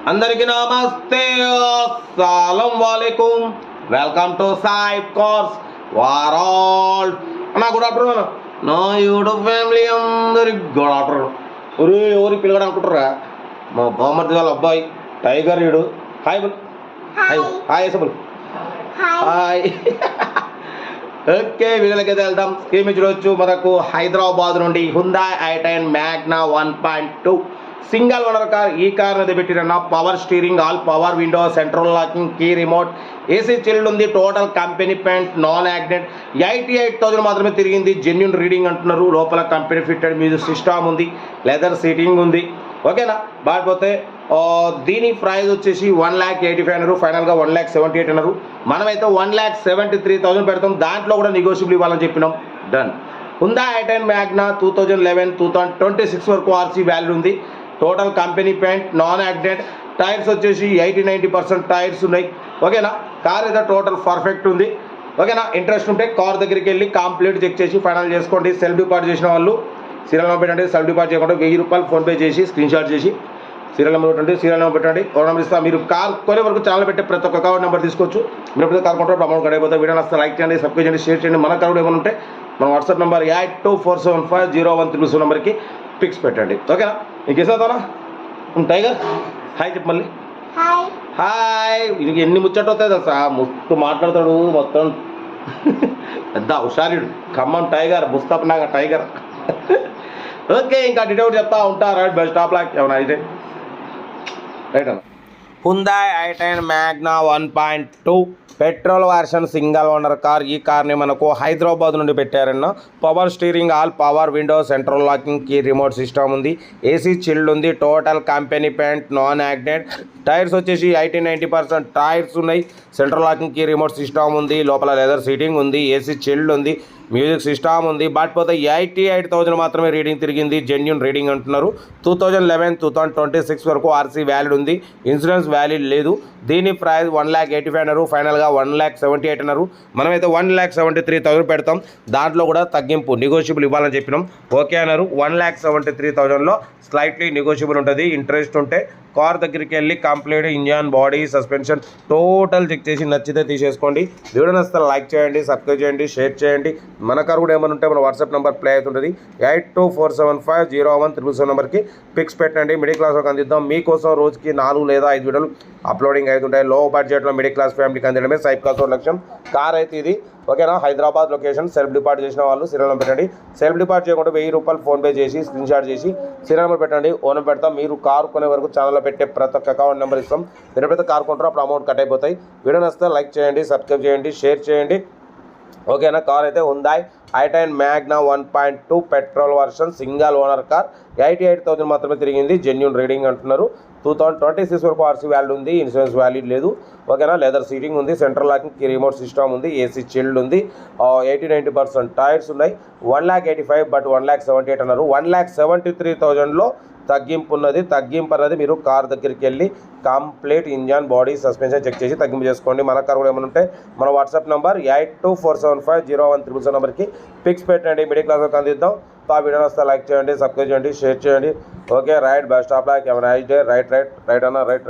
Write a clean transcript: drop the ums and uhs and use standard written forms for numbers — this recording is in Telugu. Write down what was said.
అందరికీ నమస్తే, అస్సలం వాలేకుం. Welcome to Sai Cars World. అన్న గుడ్ ఆఫ్టర్నూన్. నా యూట్యూబ్ ఫ్యామిలీ అందరికి గుడ్ ఆఫ్టర్నూన్. ఎవరి పిల్లగాడు అనుకుంటారా? మా బామ్మర్ది వాళ్ళ అబ్బాయి టైగర్ వీడు. హాయ్ బుల్. హాయ్ హాయ్ సబుల్. హాయ్. ఓకే, వీడియోలకి అయితే వెళ్దాం. స్క్రీన్ మీద చూడవచ్చు, మనకు హైదరాబాద్ నుండి Hyundai i10 Magna 1.2 single owner car. ఈ కార్ అనేది పెట్టిన power steering, all power window, central locking, key remote, AC chilled ఉంది, total company paint, non accident, 88,000 మాత్రమే తిరిగింది. జెన్యున్ రీడింగ్ అంటున్నారు. లోపల కంపెనీ ఫిట్టెడ్ మ్యూజిక్ సిస్టమ్ ఉంది, లెదర్ సీటింగ్ ఉంది. ఓకేనా? బాడిపోతే దీని ప్రైస్ వచ్చేసి 1,85,000 అన్నారు. ఫైనల్గా 1,78,000 అన్నారు. మనమైతే 1,73,000 పెడతాం. దాంట్లో కూడా నెగోషియబుల్ ఇవ్వాలని చెప్పినాం. డన్. హ్యుందాయ్ i10 మ్యాగ్నా 2011-2026 వరకు ఆర్సీ వాల్యూ ఉంది. Total company paint, non accident, tyres వచ్చేసి 80-90% టైర్స్ ఉన్నాయి. ఓకేనా? కార్ అయితే టోటల్ పర్ఫెక్ట్ ఉంది. ఓకేనా? ఇంట్రెస్ట్ ఉంటే కార్ దగ్గరికి వెళ్ళి కంప్లీట్ చెక్ చేసి ఫైనల్ చేసుకోండి. సెల్ఫ్ డిపాజిట్ చేసిన వాళ్ళు సీరియల్ నెంబర్ పెట్టండి. సెల్ఫ్ డిపాజిట్ చేయకుండా 1,000 రూపాయలు ఫోన్పే చేసి స్క్రీన్ షాట్ చేసి సీరియల్ నెంబర్ పెట్టండి. సీరియల్ నెంబర్ పెట్టండి. ఫోన్ నెంబర్ ఇస్తా. మీరు కార్ కొనే వరకు ఛానల్ పెట్టే ప్రతి ఒక్క అకౌంట్ నెంబర్ తీసుకోవచ్చు. మీరు ఎప్పుడైతే కార్ కొంటారో అమౌంట్ కడిగిపోతే వీడియో వస్తే లైక్ చేయండి, సబ్స్క్రైబ్ చేయండి, షేర్ చేయండి. మన కార్ ఏమైనా ఉంటే మన వాట్సాప్ నెంబర్ 82475013 నెంబర్కి పిక్స్ పెట్టండి. ఓకేనా? నీకు ఇస్తానా టైగర్? హాయ్ చెప్పు మళ్ళీ. హాయ్. ఇది ఎన్ని ముచ్చట్లు వస్తాయి తెలుసా? ముస్తు మాట్లాడతాడు మొత్తం. పెద్ద హుషారుడు. Khammam tiger, Mustafanagar tiger. Okay, ఇంకా డీటెయిల్ చెప్తా ఉంటా. రైట్ బస్ స్టాప్ లాక్ ఏమన్నా అయితే రైట్ అన్న. Hyundai i10 Magna 1.2 petrol version single owner car. ఈ కార్ని మనకు హైదరాబాద్ నుండి పెట్టారన్న. Power steering, all power window, central locking, key remote system ఉంది, ఏసీ చిల్డ్ ఉంది, total company paint, non accident, tyres వచ్చేసి 80-90% టైర్స్ ఉన్నాయి. Central locking, key remote system ఉంది, లోపల లెదర్ సీటింగ్ ఉంది, ఏసీ చిల్డ్ ఉంది, మ్యూజిక్ సిస్టమ్ ఉంది. బట్ పోతే 88,000 మాత్రమే రీడింగ్ తిరిగింది. జెన్యున్ రీడింగ్ అంటున్నారు. 2011-2026 వరకు ఆర్సీ వ్యాలిడ్ ఉంది. ఇన్సూరెన్స్ వ్యాలిడ్ లేదు. దీని ప్రైస్ 1,85,000 అన్నారు. ఫైనల్గా 1,78,000 అన్నారు. మనమైతే 1,73,000 పెడతాం. దాంట్లో కూడా తగ్గింపు నెగోషియబుల్ ఇవ్వాలని చెప్పినాం. ఓకే అన్నారు. 1,73,000లో స్లైట్లీ నెగోషియబుల్ ఉంటుంది. ఇంట్రెస్ట్ ఉంటే కార్ దగ్గరికి వెళ్ళి complete engine, body, suspension total check చేసి నచ్చితే తీసేసుకోండి. వీడియో నచ్చితే లైక్ చేయండి, సబ్స్క్రైబ్ చేయండి, షేర్ చేయండి. మన కార్ కూడా ఏమైనా ఉంటే మన వాట్సాప్ నెంబర్ ప్లే అవుతుంటుంది. 82475013 నెంబర్కి పిక్స్ పెట్టండి. మిడిల్ క్లాస్ వాళ్ళకి అందిద్దాం. మీకోసం రోజుకి 4 లేదా 5 వీడియోలు అప్లోడింగ్ అవుతుంటాయి. లో బడ్జెట్లో మిడిల్ క్లాస్ ఫ్యామిలీకి అందించడమే సైప్ కార్ లక్ష్యం. కార్ అయితే ఇది. ఓకేనా? హైదరాబాద్ లొకేషన్. సెల్ఫ్ డిపాజిట్ చేసిన వాళ్ళు సీరియల్ నెంబర్ పెట్టండి. సెల్ఫ్ డిపాజిట్ చేయకుండా 1,000 రూపాయలు ఫోన్పే చేసి స్క్రీన్ షాట్ చేసి సీరియల్ నెంబర్ పెట్టండి. ఓన్ పెడతాం. మీరు కార్ కొనే వరకు ఛానల్లో పెట్టే ప్రతి ఒక్క అకౌంట్ నెంబర్ ఇస్తాం. మీరు ఎప్పుడైతే కార్ కొంటారో అప్పుడు అమౌంట్ కట్ అయిపోతాయి. వీడియో నచ్చితే లైక్ చేయండి, సబ్స్క్రైబ్ చేయండి, షేర్ చేయండి. ఓకేనా? కార్ అయితే Hyundai i10 Magna 1.2 petrol version single owner car. 88,000 మాత్రమే తిరిగింది. జెన్యున్ రీడింగ్ అంటున్నారు. 2026 వరకు ఆర్సీ వ్యాలిడ్ ఉంది. ఇన్సూరెన్స్ వ్యాలిడ్ లేదు. ఓకేనా? లెదర్ సీటింగ్ ఉంది, central locking, key remote system ఉంది, ఏసీ చిల్డ్ ఉంది, 80-90% టైర్స్ ఉన్నాయి. 1,85,000 బట్ 1,78,000 అన్నారు. 1,73,000లో తగ్గింపు ఉన్నది. తగ్గింపు అనేది మీరు కార్ దగ్గరికి వెళ్ళి complete engine, body, suspension check చేసి తగ్గింపు చేసుకోండి. మన కార్ కూడా ఏమైనా ఉంటే మన వాట్సాప్ నెంబర్ 82475013 నెంబర్కి పిక్స్ పెట్టండి. మిడిల్ క్లాస్ అందిద్దాం. సో ఆ వీడియో వస్తే లైక్ చేయండి, సబ్స్క్రైబ్ చేయండి, షేర్ చేయండి. ఓకే, రైట్ బస్ స్టాప్ లాక్ ఏమైనా అయితే రైట్ అన్న రైట్.